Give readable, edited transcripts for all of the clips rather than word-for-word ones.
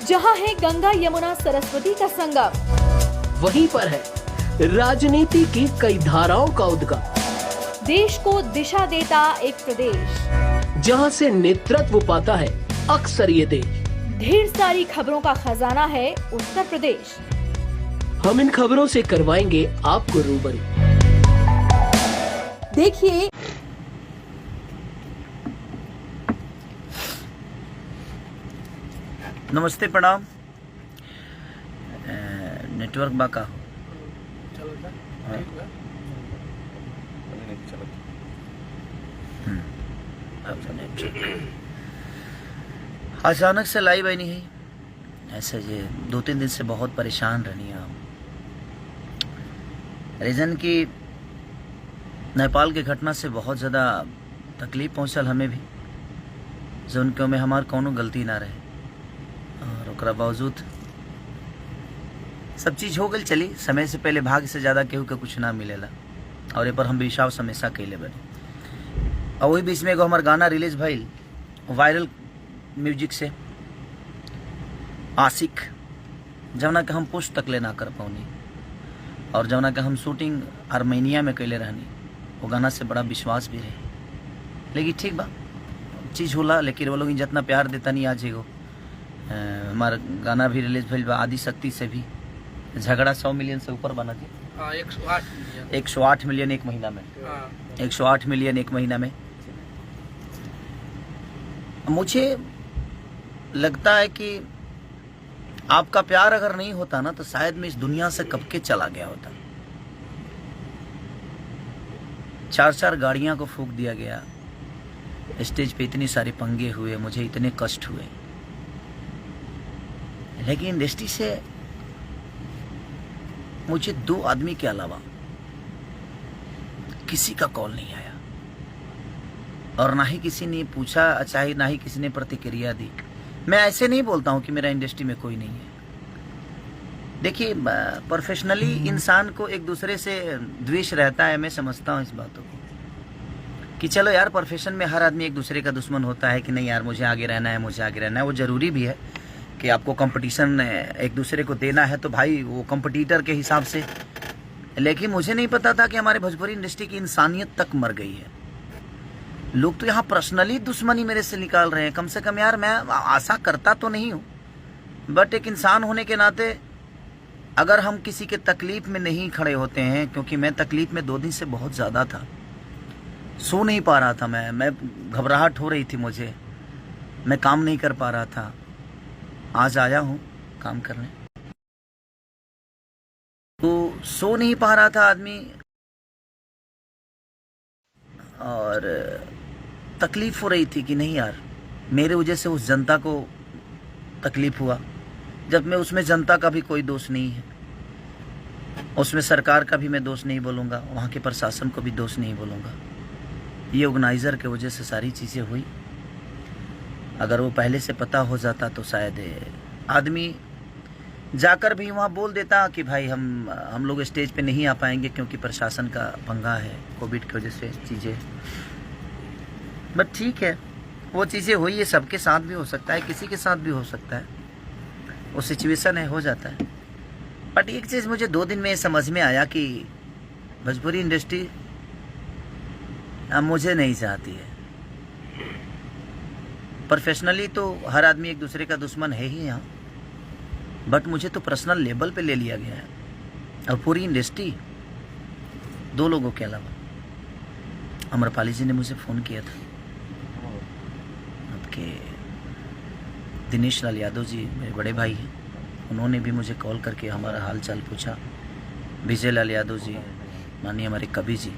जहां है गंगा यमुना सरस्वती का संगम, वहीं पर है राजनीति की कई धाराओं का उद्गम। देश को दिशा देता एक प्रदेश, जहां से नेतृत्व पाता है अक्सर ये देश। ढेर सारी खबरों का खजाना है उत्तर प्रदेश। हम इन खबरों से करवाएंगे आपको रूबरू। देखिए नमस्ते, प्रणाम। नेटवर्क बाका अचानक से लाइव आई नहीं है। ऐसे ये 2-3 दिन से बहुत परेशान रहनी है। रीजन की नेपाल के घटना से बहुत ज़्यादा तकलीफ पहुँचल हमें भी, जो उनके में हमार कोनो गलती ना रहे और ओकरा बावजूद सब चीज़ हो गई। चली समय से पहले भाग्य से ज़्यादा केहू के कुछ ना मिलेला और ये पर हम विश्वास हमेशा कैले बने। और वही बीच में एगो हमार गाना रिलीज भइल वायरल म्यूजिक से, आशिक, जवना के हम पोस्ट तक ले ना कर पाऊनी और जवना के हम शूटिंग आर्मेनिया में कैले रहनी। वो गाना से बड़ा विश्वास भी रहे, लेकिन ठीक बा, चीज़ होला। लेकिन वो लोग जितना प्यार देता नहीं, आज एगो हमारा गाना भी रिलीज भइल बा आदि शक्ति से भी। झगड़ा 100 मिलियन से ऊपर बना जी। 108 मिलियन एक महीना में। 108 मिलियन एक महीना में। मुझे लगता है कि आपका प्यार अगर नहीं होता ना, तो शायद मैं इस दुनिया से कब के चला गया होता। 4 गाड़ियां को फूंक दिया गया, स्टेज पे इतनी सारी पंगे हुए, मुझे इतने कष्ट हुए, लेकिन इंडस्ट्री से मुझे 2 आदमी के अलावा किसी का कॉल नहीं आया और ना ही किसी ने पूछा, चाहे ना ही किसी ने प्रतिक्रिया दी। मैं ऐसे नहीं बोलता हूं कि मेरा इंडस्ट्री में कोई नहीं है। देखिए, प्रोफेशनली इंसान को एक दूसरे से द्वेष रहता है। मैं समझता हूं इस बातों को कि चलो यार, प्रोफेशन में हर आदमी एक दूसरे का दुश्मन होता है कि नहीं यार मुझे आगे रहना है, मुझे आगे रहना है। वो जरूरी भी है कि आपको कंपटीशन एक दूसरे को देना है, तो भाई वो कंपटीटर के हिसाब से। लेकिन मुझे नहीं पता था कि हमारे भोजपुरी इंडस्ट्री की इंसानियत तक मर गई है। लोग तो यहाँ पर्सनली दुश्मनी मेरे से निकाल रहे हैं। कम से कम यार, मैं आशा करता तो नहीं हूँ, बट एक इंसान होने के नाते अगर हम किसी के तकलीफ में नहीं खड़े होते हैं, क्योंकि मैं तकलीफ में 2 दिन से बहुत ज़्यादा था, सो नहीं पा रहा था। मैं घबराहट हो रही थी मुझे, मैं काम नहीं कर पा रहा था। आज आया हूँ काम करने, तो सो नहीं पा रहा था आदमी और तकलीफ हो रही थी कि नहीं यार, मेरे वजह से उस जनता को तकलीफ हुआ। जब मैं उसमें जनता का भी कोई दोष नहीं है, उसमें सरकार का भी मैं दोष नहीं बोलूँगा, वहाँ के प्रशासन को भी दोष नहीं बोलूँगा। ये ऑर्गेनाइज़र के वजह से सारी चीज़ें हुई। अगर वो पहले से पता हो जाता तो शायद आदमी जाकर भी वहाँ बोल देता कि भाई हम लोग स्टेज पे नहीं आ पाएंगे क्योंकि प्रशासन का पंगा है, कोविड की वजह से चीज़ें। बट ठीक है, वो चीज़ें हुई, ये सबके साथ भी हो सकता है, किसी के साथ भी हो सकता है, वो सिचुएशन है, हो जाता है। बट एक चीज़ मुझे 2 दिन में समझ में आया कि भोजपुरी इंडस्ट्री अब मुझे नहीं चाहती है। प्रोफेशनली तो हर आदमी एक दूसरे का दुश्मन है ही यहाँ, बट मुझे तो पर्सनल लेवल पे ले लिया गया है। और पूरी इंडस्ट्री 2 लोगों के अलावा, अमरपाली जी ने मुझे फ़ोन किया था, आपके दिनेश लाल यादव जी मेरे बड़े भाई हैं, उन्होंने भी मुझे कॉल करके हमारा हाल चाल पूछा। विजय लाल यादव जी, माननीय हमारे कवि जी,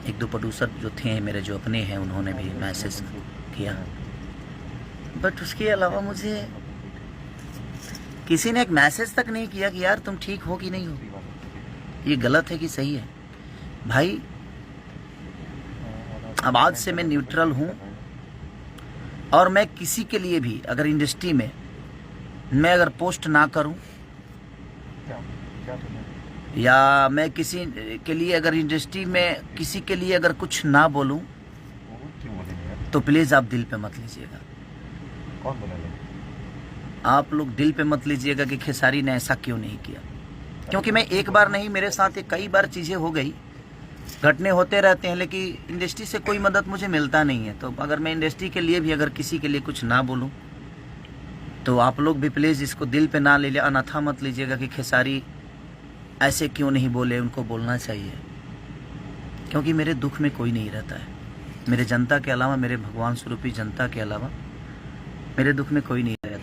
1-2 प्रोड्यूसर जो थे मेरे, जो अपने हैं, उन्होंने भी मैसेज किया। बट उसके अलावा मुझे किसी ने एक मैसेज तक नहीं किया कि यार तुम ठीक हो कि नहीं हो, ये गलत है कि सही है। भाई अब आज से मैं न्यूट्रल हूँ और मैं किसी के लिए भी अगर इंडस्ट्री में मैं अगर पोस्ट ना करूँ या मैं किसी के लिए अगर इंडस्ट्री में किसी के लिए अगर कुछ ना बोलूं, तो प्लीज़ आप दिल पे मत लीजिएगा। कौन बोलेगा? आप लोग दिल पे मत लीजिएगा कि खेसारी ने ऐसा क्यों नहीं किया, क्योंकि मैं एक बार नहीं, मेरे साथ ये कई बार चीज़ें हो गई, घटने होते रहते हैं, लेकिन इंडस्ट्री से कोई मदद मुझे मिलता नहीं है। तो अगर मैं इंडस्ट्री के लिए भी अगर किसी के लिए कुछ ना बोलूं तो आप लोग भी प्लीज़ इसको दिल पे ना ले लिया, अनाथा मत लीजिएगा कि खेसारी ऐसे क्यों नहीं बोले, उनको बोलना चाहिए। क्योंकि मेरे दुख में कोई नहीं रहता है, मेरे जनता के अलावा, मेरे भगवान स्वरूपी जनता के अलावा मेरे दुख में कोई नहीं रहता।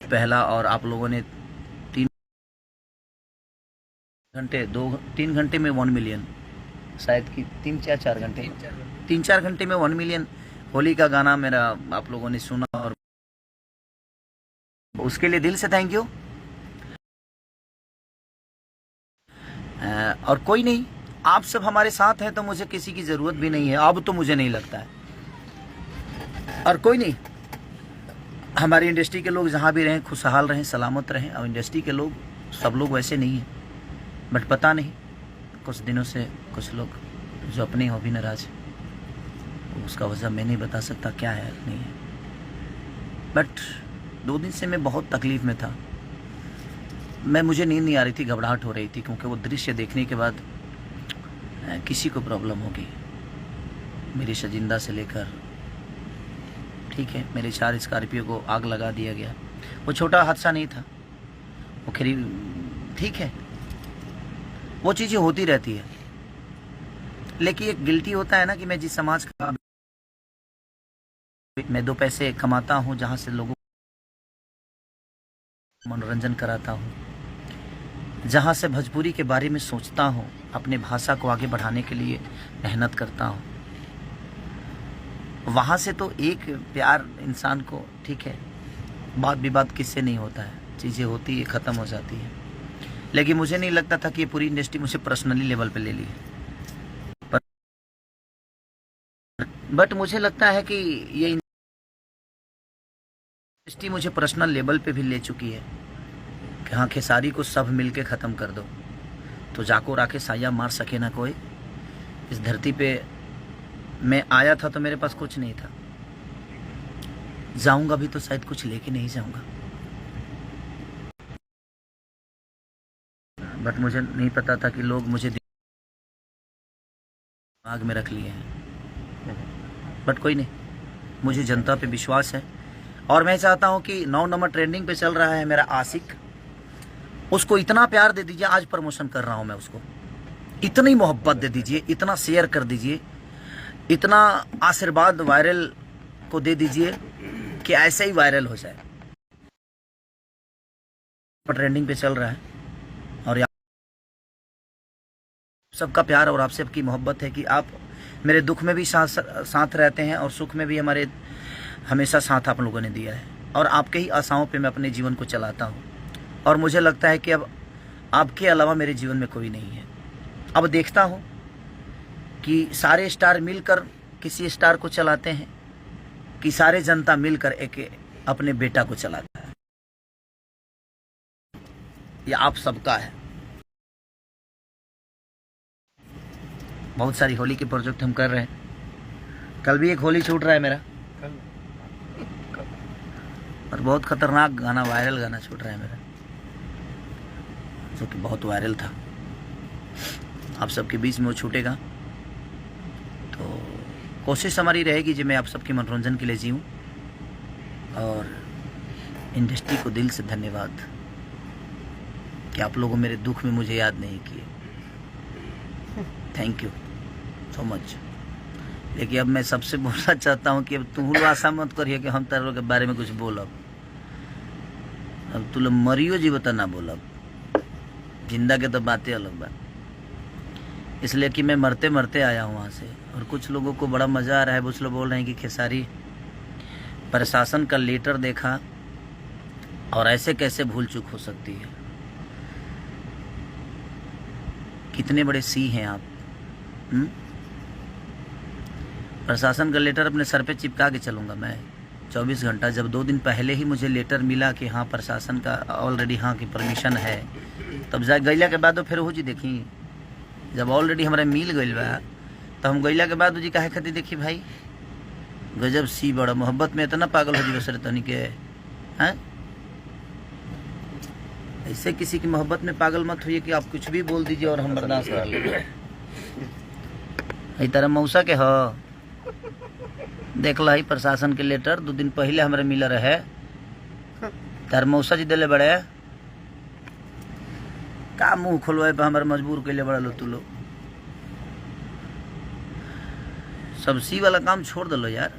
पहला, और आप लोगों ने 3 घंटे में 1 मिलियन, शायद कि 3-4 घंटे में 1 मिलियन होली का गाना मेरा आप लोगों ने सुना, और उसके लिए दिल से थैंक यू। और कोई नहीं, आप सब हमारे साथ हैं तो मुझे किसी की ज़रूरत भी नहीं है, अब तो मुझे नहीं लगता है। और कोई नहीं, हमारी इंडस्ट्री के लोग जहाँ भी रहें खुशहाल रहें, सलामत रहें। और इंडस्ट्री के लोग सब लोग वैसे नहीं हैं, बट पता नहीं कुछ दिनों से कुछ लोग जो अपने हो भी नाराज, उसका वजह मैं नहीं बता सकता क्या है नहीं है। बट 2 दिन से मैं बहुत तकलीफ़ में था, मुझे नींद नहीं आ रही थी, घबराहट हो रही थी, क्योंकि वो दृश्य देखने के बाद किसी को प्रॉब्लम होगी। मेरी शजिंदा से लेकर, ठीक है, मेरे 4 स्कॉर्पियो को आग लगा दिया गया। वो छोटा हादसा नहीं था, वो खरी ठीक है, वो चीज़ें होती रहती है। लेकिन एक गिल्टी होता है ना कि मैं जिस समाज का, मैं 2 पैसे कमाता हूँ, जहाँ से लोगों को मनोरंजन कराता हूँ, जहाँ से भोजपुरी के बारे में सोचता हूँ, अपने भाषा को आगे बढ़ाने के लिए मेहनत करता हूँ, वहाँ से तो एक प्यार इंसान को, ठीक है, बात विवाद किससे नहीं होता है, चीज़ें होती है, ख़त्म हो जाती है। लेकिन मुझे नहीं लगता था कि ये पूरी इंडस्ट्री मुझे पर्सनली लेवल पे ले ली, बट मुझे लगता है कि ये इंडस्ट्री मुझे पर्सनल लेवल पे भी ले चुकी है कि हाँ, खेसारी को सब मिल के ख़त्म कर दो तो जाको राके साया मार सके ना कोई। इस धरती पे मैं आया था तो मेरे पास कुछ नहीं था, जाऊंगा भी तो शायद कुछ लेके नहीं जाऊंगा, बट मुझे नहीं पता था कि लोग मुझे दिमाग में रख लिए हैं। बट कोई नहीं, मुझे जनता पे विश्वास है, और मैं चाहता हूं कि 9 नंबर ट्रेंडिंग पे चल रहा है मेरा आशिक, उसको इतना प्यार दे दीजिए। आज प्रमोशन कर रहा हूं मैं, उसको इतनी मोहब्बत दे दीजिए, इतना शेयर कर दीजिए, इतना आशीर्वाद वायरल को दे दीजिए कि ऐसे ही वायरल हो जाए। ट्रेंडिंग पे चल रहा है, और सबका प्यार और आप सबकी मोहब्बत है कि आप मेरे दुख में भी साथ रहते हैं, और सुख में भी हमारे हमेशा साथ आप लोगों ने दिया है। और आपके ही आशाओं पे मैं अपने जीवन को चलाता हूँ, और मुझे लगता है कि अब आपके अलावा मेरे जीवन में कोई नहीं है। अब देखता हूँ कि सारे स्टार मिलकर किसी स्टार को चलाते हैं, कि सारे जनता मिलकर एक अपने बेटा को चलाता है। ये आप सबका है। बहुत सारी होली के प्रोजेक्ट हम कर रहे हैं, कल भी एक होली छूट रहा है मेरा, और बहुत खतरनाक गाना, वायरल गाना छूट रहा है मेरा, जो कि बहुत वायरल था। आप सबके बीच में वो छूटेगा, तो कोशिश हमारी रहेगी जी मैं आप सबके मनोरंजन के लिए जीऊँ। और इंडस्ट्री को दिल से धन्यवाद कि आप लोगों मेरे दुख में मुझे याद नहीं किए, थैंक यू सो मच। लेकिन अब मैं सबसे बोलना चाहता हूँ कि अब तुम लोग आशा मत करिए कि हम तारे लोग के बारे में कुछ बोलब। अब तुम लोग मरियो जी बता ना बोलब, जिंदा के तो बातें अलग बात। इसलिए कि मैं मरते मरते आया हूँ वहाँ से, और कुछ लोगों को बड़ा मज़ा आ रहा है। कुछ लोग बोल रहे हैं कि खेसारी प्रशासन का लेटर देखा और ऐसे कैसे भूल चूक हो सकती है। कितने बड़े सी हैं आप। प्रशासन का लेटर अपने सर पे चिपका के चलूँगा मैं 24 घंटा। जब 2 दिन पहले ही मुझे लेटर मिला कि हाँ प्रशासन का ऑलरेडी हाँ की परमिशन है, तब जा गैला के बाद फिर हो जी देखी, जब ऑलरेडी हमारे मिल गई बा तो हम गैला के बाद जी काहे खातिर देखी भाई। गजब सी बड़ा मोहब्बत में इतना पागल हो जी बसरे तनी के हैं? ऐसे किसी की मोहब्बत में पागल मत होइए कि आप कुछ भी बोल दीजिए और हम बर्दाश्त कर लेंगे। तरह मौसा के हो देख ला प्रशासन के लेटर 2 दिन पहले हमारे मिल रहे तार मौसा जी दिले बड़े का मुंह खोलवाए पे हमारे मजबूर कैले बड़ा लो तू लोग। सब सी वाला काम छोड़ दलो यार।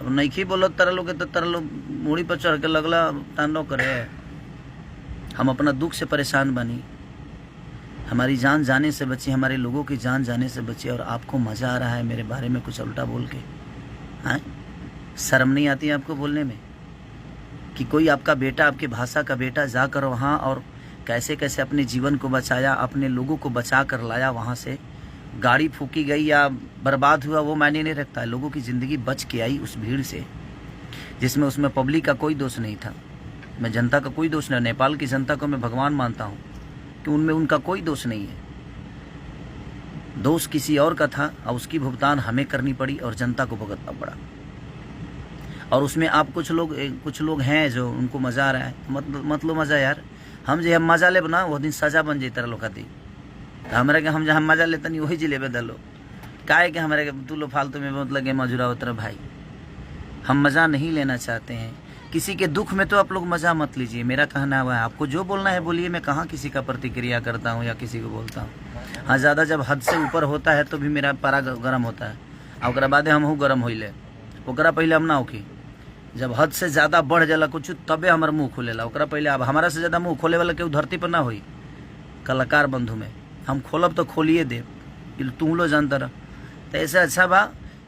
अब नहीं बोलो तारा लोग तो तारा लोग मूड़ी पर चढ़ के लगला तांडव करे। हम अपना दुख से परेशान बनी, हमारी जान जाने से बची, हमारे लोगों की जान जाने से बची, और आपको मज़ा आ रहा है मेरे बारे में कुछ उल्टा बोल के। हाँ, शर्म नहीं आती है आपको बोलने में कि कोई आपका बेटा, आपकी भाषा का बेटा जाकर वहाँ और कैसे कैसे अपने जीवन को बचाया, अपने लोगों को बचा कर लाया वहाँ से। गाड़ी फूकी गई या बर्बाद हुआ वो मायने नहीं रखता है, लोगों की ज़िंदगी बच के आई उस भीड़ से जिसमें उसमें पब्लिक का कोई दोष नहीं था। मैं जनता का कोई दोष नहीं, नेपाल की जनता को मैं भगवान मानता हूँ कि उनमें उनका कोई दोष नहीं है। दोष किसी और का था और उसकी भुगतान हमें करनी पड़ी और जनता को भुगतना पड़ा। और उसमें आप कुछ लोग हैं जो उनको मज़ा आ रहा है। मत लो मज़ा यार। हम जो हम मज़ा ले बना वो दिन सज़ा बन जाए तरह लोग खाती तो हमारे के हम जहाँ मज़ा लेते नहीं वही जिले बदलो का है कि हमारे तू लो फालतू में मतलब के मजुरा उतरा भाई। हम मज़ा नहीं लेना चाहते हैं किसी के दुख में, तो आप लोग मज़ा मत लीजिए। मेरा कहना हुआ है आपको जो बोलना है बोलिए। मैं कहाँ किसी का प्रतिक्रिया करता हूँ या किसी को बोलता हूँ। हाँ, ज़्यादा जब हद से ऊपर होता है तो भी मेरा पारा गर्म होता है और बाद हम हूँ गर्म होइले। ओकरा पहले हम ना होकी। जब हद से ज़्यादा बढ़ जाला कुछ तबे हमार मुँह खोलेला। ओकरा पहले अब हमारा से ज़्यादा मुँह खोले वाला केहू धरती पर ना होई। कलाकार बंधु में हम खोलब तो खोलिए दे तू लो जानता रह। तो ऐसे अच्छा बा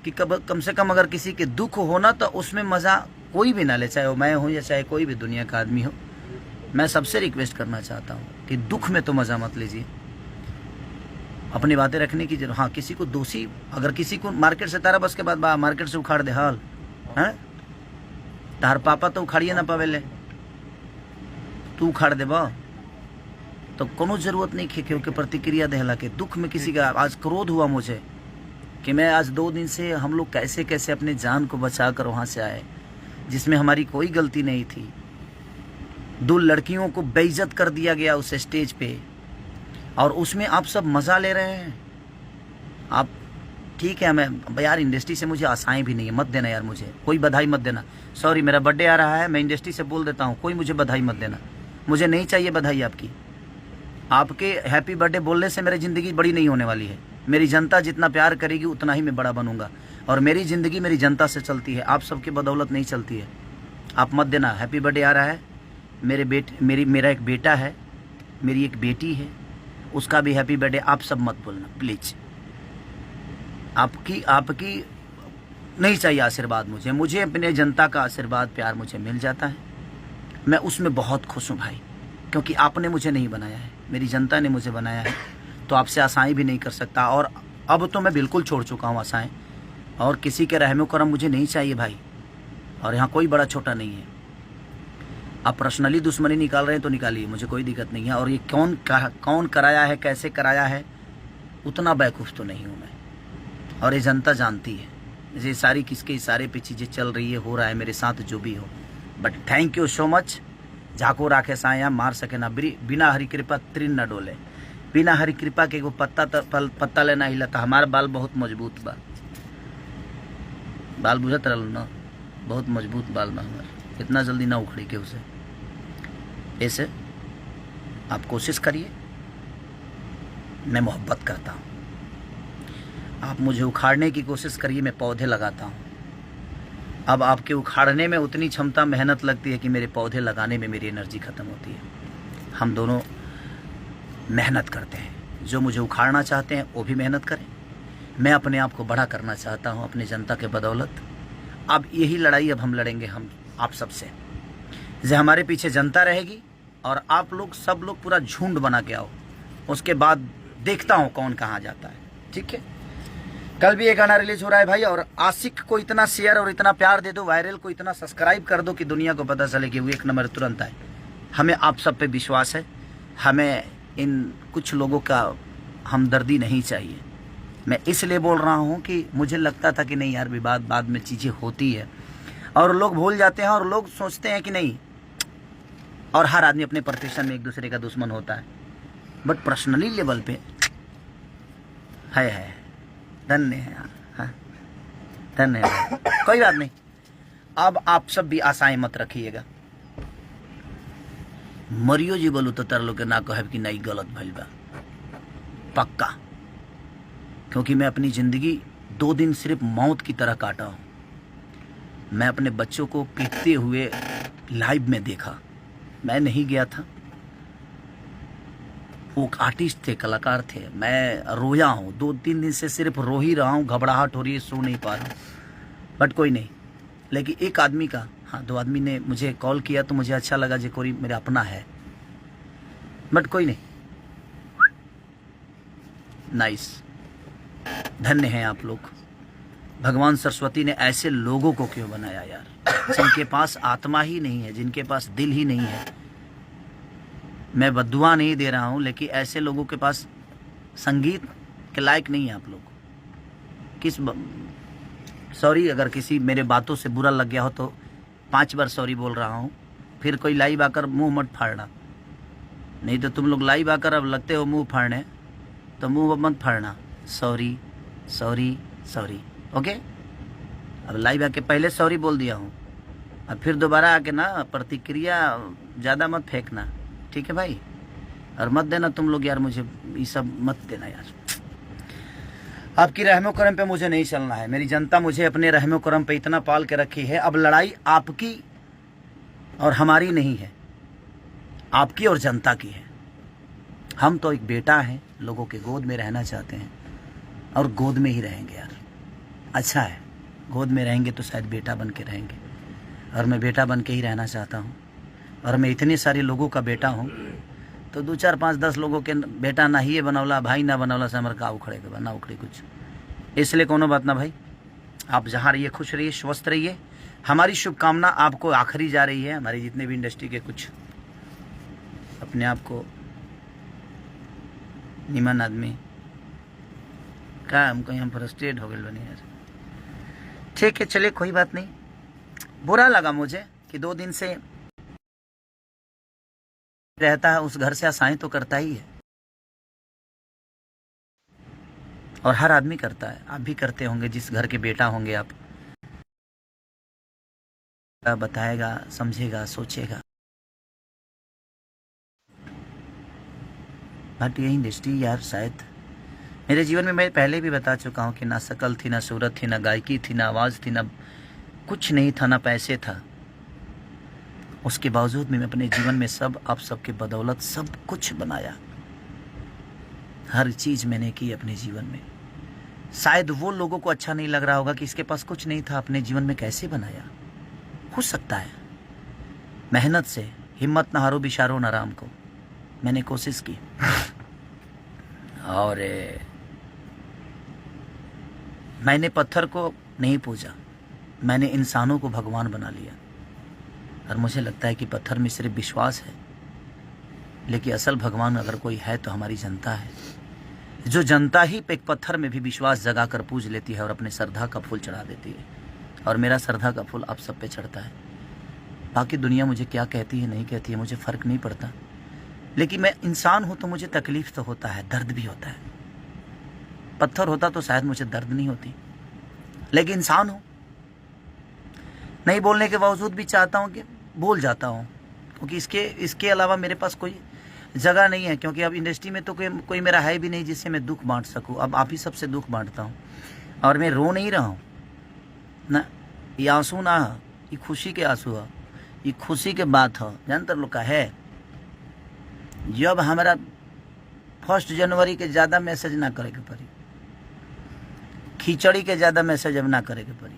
कि कम से कम अगर किसी के दुख हो ना तो उसमें मज़ा कोई भी ना ले, चाहे वो मैं हूँ या चाहे कोई भी दुनिया का आदमी हो। मैं सबसे रिक्वेस्ट करना चाहता हूँ कि दुख में तो मज़ा मत लीजिए। अपनी बातें रखने की जरूरत। हाँ, किसी को दोषी अगर किसी को मार्केट से तारा बस के बाद मार्केट से उखाड़ दे हाल हैं तार पापा तो उखाड़िए ना पावेले, तू उखाड़ दे बा तो कोनो जरूरत नहीं खे के प्रतिक्रिया देहला के। दुख में किसी का आज क्रोध हुआ मुझे कि मैं आज 2 दिन से हम लोग कैसे कैसे अपने जान को बचा कर वहाँ से आए जिसमें हमारी कोई गलती नहीं थी। 2 लड़कियों को बेइज्जत कर दिया गया उस स्टेज पे और उसमें आप सब मज़ा ले रहे हैं। आप ठीक है, मैं यार इंडस्ट्री से मुझे आशाएं भी नहीं है, मत देना यार, मुझे कोई बधाई मत देना। सॉरी, मेरा बर्थडे आ रहा है, मैं इंडस्ट्री से बोल देता हूँ, कोई मुझे बधाई मत देना। मुझे नहीं चाहिए बधाई आपकी। आपके हैप्पी बर्थडे बोलने से मेरी ज़िंदगी बड़ी नहीं होने वाली है। मेरी जनता जितना प्यार करेगी उतना ही मैं बड़ा बनूंगा और मेरी ज़िंदगी मेरी जनता से चलती है, आप सबके बदौलत नहीं चलती है। आप मत देना। हैप्पी बर्थडे आ रहा है, मेरा एक बेटा है, मेरी एक बेटी है, उसका भी हैप्पी बर्थडे। आप सब मत बोलना प्लीज़। आपकी नहीं चाहिए आशीर्वाद मुझे अपने जनता का आशीर्वाद प्यार मुझे मिल जाता है। मैं उसमें बहुत खुश हूँ भाई, क्योंकि आपने मुझे नहीं बनाया है, मेरी जनता ने मुझे बनाया है। तो आपसे आशाएं भी नहीं कर सकता और अब तो मैं बिल्कुल छोड़ चुका हूँ आशाएं और किसी के रहमो करम मुझे नहीं चाहिए भाई। और यहाँ कोई बड़ा छोटा नहीं है। आप पर्सनली दुश्मनी निकाल रहे हैं तो निकालिए, मुझे कोई दिक्कत नहीं है। और ये कौन कराया है, कैसे कराया है, उतना बेवकूफ़ तो नहीं हूँ मैं और ये जनता जानती है। ये सारी किसके इशारे पे चीज़ें चल रही है, हो रहा है मेरे साथ जो भी हो। But thank you so much. झाको राखे साया मार सके ना, बिना हरी कृपा त्रिन न डोले। बिना हरी कृपा के एगो पत्ता लेना हिलता। हमारा बाल बहुत मजबूत बा, बाल बुझत रहल ना, बहुत मजबूत बाल बा हमार, इतना जल्दी ना उखड़ी के उसे। ऐसे आप कोशिश करिए, मैं मोहब्बत करता हूँ। आप मुझे उखाड़ने की कोशिश करिए, मैं पौधे लगाता हूँ। अब आपके उखाड़ने में उतनी क्षमता मेहनत लगती है कि मेरे पौधे लगाने में मेरी एनर्जी ख़त्म होती है। हम दोनों मेहनत करते हैं। जो मुझे उखाड़ना चाहते हैं वो भी मेहनत करें। मैं अपने आप को बड़ा करना चाहता हूँ अपनी जनता के बदौलत। अब यही लड़ाई अब हम लड़ेंगे, हम आप सबसे। जो हमारे पीछे जनता रहेगी और आप लोग सब लोग पूरा झुंड बना के आओ, उसके बाद देखता हूँ कौन कहाँ जाता है। ठीक है, कल भी एक गाना रिलीज हो रहा है भाई। और आशिक को इतना शेयर और इतना प्यार दे दो, वायरल को इतना सब्सक्राइब कर दो कि दुनिया को पता चले कि वो 1 नंबर तुरंत आए। हमें आप सब पे विश्वास है। हमें इन कुछ लोगों का हमदर्दी नहीं चाहिए। मैं इसलिए बोल रहा हूँ कि मुझे लगता था कि नहीं यार, विवाद बाद में चीज़ें होती है और लोग भूल जाते हैं और लोग सोचते हैं कि नहीं, और हर आदमी अपने प्रतिष्ठान में एक दूसरे का दुश्मन होता है, बट पर्सनली लेवल पे है। धन्य है, हाँ धन्य है। कोई बात नहीं, अब आप सब भी आशाएं मत रखिएगा। मरियो जी बोलू तो तार लोग के ना कहे कि नहीं गलत भइल बा, पक्का। क्योंकि मैं अपनी जिंदगी 2 दिन सिर्फ मौत की तरह काटा हूं। मैं अपने बच्चों को पीटते हुए लाइव में देखा, मैं नहीं गया था। वो आर्टिस्ट थे, कलाकार थे, मैं रोया हूँ 2-3 दिन से, सिर्फ रो ही रहा हूँ, घबराहट हो रही है, सो नहीं पा रहा हूँ, बट कोई नहीं। लेकिन एक आदमी का, हाँ 2 आदमी ने मुझे कॉल किया तो मुझे अच्छा लगा, जो कोई मेरा अपना है, बट कोई नहीं। नाइस, धन्य हैं आप लोग। भगवान सरस्वती ने ऐसे लोगों को क्यों बनाया यार, जिनके पास आत्मा ही नहीं है, जिनके पास दिल ही नहीं है। मैं बद्दुआ नहीं दे रहा हूं, लेकिन ऐसे लोगों के पास संगीत के लायक नहीं है आप लोग। सॉरी अगर किसी मेरे बातों से बुरा लग गया हो तो 5 बार सॉरी बोल रहा हूं। फिर कोई लाइव आकर मुंह मत फाड़ना, नहीं तो तुम लोग लाइव आकर अब लगते हो मुंह फाड़ने, तो मुंह मत फाड़ना। Sorry sorry sorry, okay. अब लाइव आके पहले सॉरी बोल दिया हूँ, अब फिर दोबारा आके ना प्रतिक्रिया ज़्यादा मत फेंकना, ठीक है भाई। और मत देना तुम लोग यार, मुझे ये सब मत देना यार। आपकी रहमो करम पे मुझे नहीं चलना है। मेरी जनता मुझे अपने रहमो करम पे इतना पाल के रखी है। अब लड़ाई आपकी और हमारी नहीं है, आपकी और जनता की है। हम तो एक बेटा हैं, लोगों के गोद में रहना चाहते हैं, और गोद में ही रहेंगे यार। अच्छा है, गोद में रहेंगे तो शायद बेटा बन के रहेंगे, और मैं बेटा बन के ही रहना चाहता हूँ। और मैं इतने सारे लोगों का बेटा हूँ, तो 2, 4, 5, 10 लोगों के बेटा ना ही ये बनौला, भाई ना बनौला से हमारे का उखड़े के ना उखड़े कुछ। इसलिए कोनो बात ना भाई, आप जहाँ रहिए खुश रहिए, स्वस्थ रहिए। हमारी शुभकामना आपको आखिरी जा रही है। हमारे जितने भी इंडस्ट्री के कुछ अपने आप को निमन आदमी का, हमको यहाँ फ्रस्ट्रेट हो गए बनी यार। ठीक है, चलिए कोई बात नहीं। बुरा लगा मुझे कि 2 दिन से रहता है, उस घर से आशाएं तो करता ही है, और हर आदमी करता है। आप भी करते होंगे, जिस घर के बेटा होंगे आप। बताएगा, समझेगा, सोचेगा। बट ये इंडस्ट्री यार, शायद मेरे जीवन में, मैं पहले भी बता चुका हूँ कि ना शकल थी, ना सूरत थी, ना गायकी थी, ना आवाज़ थी, ना कुछ नहीं था, ना पैसे था। उसके बावजूद मैं अपने जीवन में सब, आप सबके बदौलत सब कुछ बनाया। हर चीज़ मैंने की अपने जीवन में। शायद वो लोगों को अच्छा नहीं लग रहा होगा कि इसके पास कुछ नहीं था, अपने जीवन में कैसे बनाया। हो सकता है, मेहनत से, हिम्मत ना हारो बिशारो ना राम को। मैंने कोशिश की, और मैंने पत्थर को नहीं पूजा, मैंने इंसानों को भगवान बना लिया। और मुझे लगता है कि पत्थर में सिर्फ विश्वास है, लेकिन असल भगवान अगर कोई है तो हमारी जनता है। जो जनता ही एक पत्थर में भी विश्वास जगा कर पूज लेती है और अपने श्रद्धा का फूल चढ़ा देती है। और मेरा श्रद्धा का फूल आप सब पे चढ़ता है। बाकी दुनिया मुझे क्या कहती है, नहीं कहती है, मुझे फ़र्क नहीं पड़ता। लेकिन मैं इंसान हूँ तो मुझे तकलीफ तो होता है, दर्द भी होता है। पत्थर होता तो शायद मुझे दर्द नहीं होती, लेकिन इंसान हूँ। नहीं बोलने के बावजूद भी चाहता हूँ कि बोल जाता हूँ, क्योंकि इसके अलावा मेरे पास कोई जगह नहीं है। क्योंकि अब इंडस्ट्री में तो कोई मेरा है भी नहीं जिससे मैं दुख बांट सकूँ। अब आप ही सबसे दुख बांटता हूँ, और मैं रो नहीं रहा हूँ ना। ये आंसू ना, ये खुशी के आंसू है, ये खुशी के बात है। जानते लोग का है, जब हमारा 1 जनवरी के ज़्यादा मैसेज ना करे के पड़ी, खिचड़ी के ज़्यादा मैसेज अब ना करे के पड़ी,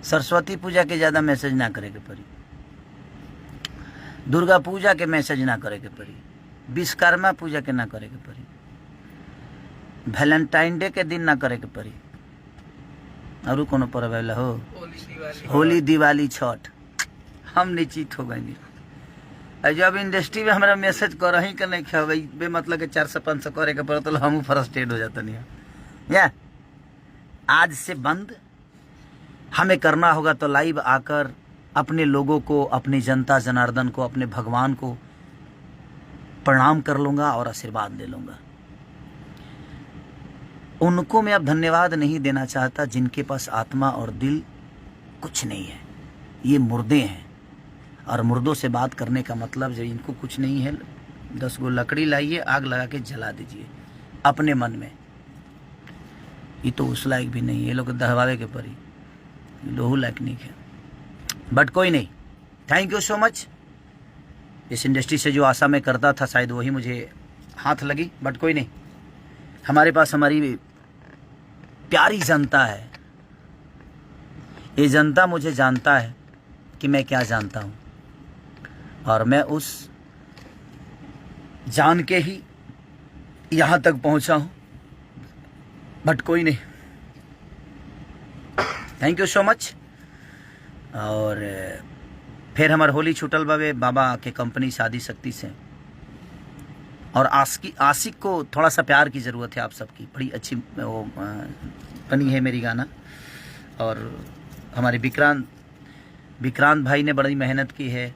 सरस्वती पूजा के ज़्यादा मैसेज ना करे के पड़ी, दुर्गा पूजा के मैसेज ना करे के पड़ी, विश्वकर्मा पूजा के ना करे के पड़ी, वैलेंटाइन डे के दिन ना करे के पड़ी, और कोनो पर्व आवेला हो, होली, दिवाली, छठ, हम निश्चित हो गए। जब इंडस्ट्री में हमारा मैसेज कर ही के नहीं खेबे बेमतलब के 400-500 करे के पड़ता, तो हम फ्रस्ट्रेट हो जाता नहीं। या आज से बंद, हमें करना होगा तो लाइव आकर अपने लोगों को, अपनी जनता जनार्दन को, अपने भगवान को प्रणाम कर लूँगा और आशीर्वाद ले लूँगा। उनको मैं अब धन्यवाद नहीं देना चाहता जिनके पास आत्मा और दिल कुछ नहीं है। ये मुर्दे हैं, और मुर्दों से बात करने का मतलब जब इनको कुछ नहीं है, 10 गो लकड़ी लाइए, आग लगा के जला दीजिए अपने मन में। ये तो उस लायक भी नहीं है, ये लोग दहवावे के परी, लोहू लायक नहीं है। बट कोई नहीं, थैंक यू सो मच। इस इंडस्ट्री से जो आशा मैं करता था शायद वही मुझे हाथ लगी, बट कोई नहीं। हमारे पास हमारी प्यारी जनता है। ये जनता मुझे जानता है कि मैं क्या जानता हूँ, और मैं उस जान के ही यहाँ तक पहुँचा हूँ। बट कोई नहीं, थैंक यू सो मच। और फिर हमारे होली छूटल बाबे बाबा के कंपनी शादी शक्ति से, और आशिक को थोड़ा सा प्यार की ज़रूरत है आप सबकी। बड़ी अच्छी वो बनी है मेरी गाना। और हमारे विक्रांत भाई ने बड़ी मेहनत की है,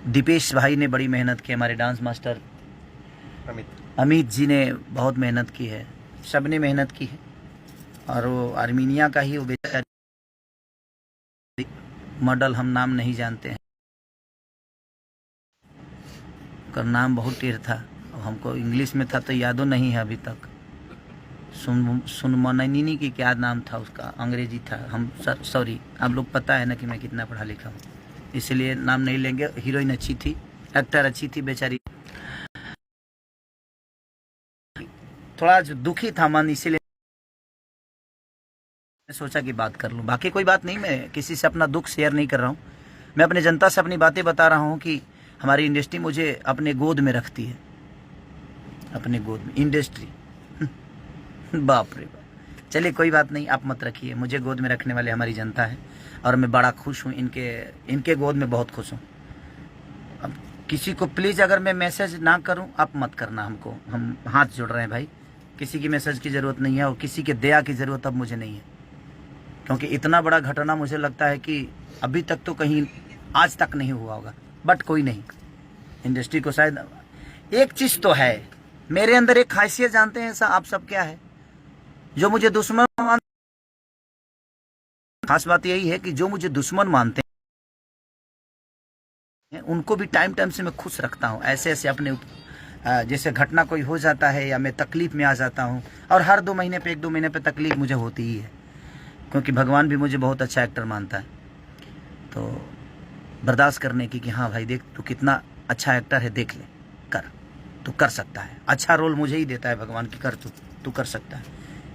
दीपेश भाई ने बड़ी मेहनत की, हमारे डांस मास्टर अमित जी ने बहुत मेहनत की है, सब ने मेहनत की है। और वो आर्मीनिया का ही वो बेचारी मॉडल, हम नाम नहीं जानते हैं, उसका नाम बहुत टेढ़ था, हमको इंग्लिश में था तो यादों नहीं है अभी तक। सुनमननी की क्या नाम था उसका, अंग्रेजी था। हम सॉरी, आप लोग पता है ना कि मैं कितना पढ़ा लिखा हूँ, इसलिए नाम नहीं लेंगे। हीरोइन अच्छी थी, एक्टर अच्छी थी, बेचारी थोड़ा दुखी था मन, इसीलिए सोचा कि बात कर लूं। बाकी कोई बात नहीं, मैं किसी से अपना दुख शेयर नहीं कर रहा हूं। मैं अपने जनता से अपनी बातें बता रहा हूं कि हमारी इंडस्ट्री मुझे अपने गोद में रखती है, अपने गोद में इंडस्ट्री। बाप रे बाप। चलिए कोई बात नहीं, आप मत रखिए, मुझे गोद में रखने वाले हमारी जनता है, और मैं बड़ा खुश हूँ इनके गोद में, बहुत खुश हूँ। अब किसी को प्लीज़ अगर मैं मैसेज ना करूँ, आप मत करना हमको, हम हाथ जोड़ रहे हैं भाई। किसी की मैसेज की ज़रूरत नहीं है, और किसी के दया की ज़रूरत अब मुझे नहीं है, क्योंकि इतना बड़ा घटना मुझे लगता है कि अभी तक तो कहीं आज तक नहीं हुआ होगा। बट कोई नहीं, इंडस्ट्री को शायद एक चीज़ तो है, मेरे अंदर एक खासियत जानते हैं ऐसा आप सब क्या है, जो मुझे दुश्मन मानते, खास बात यही है कि जो मुझे दुश्मन मानते हैं उनको भी टाइम टाइम से मैं खुश रखता हूँ। ऐसे अपने जैसे घटना कोई हो जाता है या मैं तकलीफ में आ जाता हूँ, और हर 2 महीने पे 1-2 महीने पे तकलीफ मुझे होती ही है, क्योंकि भगवान भी मुझे बहुत अच्छा एक्टर मानता है। तो बर्दाश्त करने की कि हाँ भाई देख, तू कितना अच्छा एक्टर है, देख ले, कर, तू कर सकता है। अच्छा रोल मुझे ही देता है भगवान की, कर तू कर सकता है,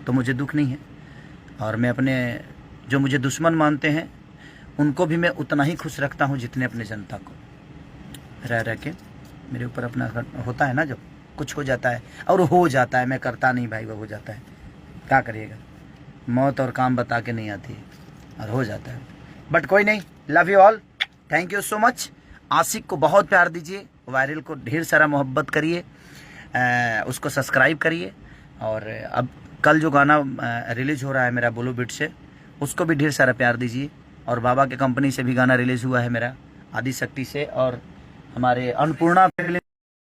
तो मुझे दुख नहीं है। और मैं अपने जो मुझे दुश्मन मानते हैं उनको भी मैं उतना ही खुश रखता हूँ जितने अपने जनता को। रह के मेरे ऊपर अपना होता है ना, जब कुछ हो जाता है, और हो जाता है, मैं करता नहीं भाई, वो हो जाता है, क्या करिएगा, मौत और काम बता के नहीं आती है, और हो जाता है। बट कोई नहीं, love you all, thank you so much. आशिक को बहुत प्यार दीजिए, वायरल को ढेर सारा मोहब्बत करिए, उसको सब्सक्राइब करिए। और अब कल जो गाना रिलीज़ हो रहा है मेरा बोलो बीट से, उसको भी ढेर सारा प्यार दीजिए। और बाबा के कंपनी से भी गाना रिलीज़ हुआ है मेरा, आदि शक्ति से, और हमारे अन्नपूर्णा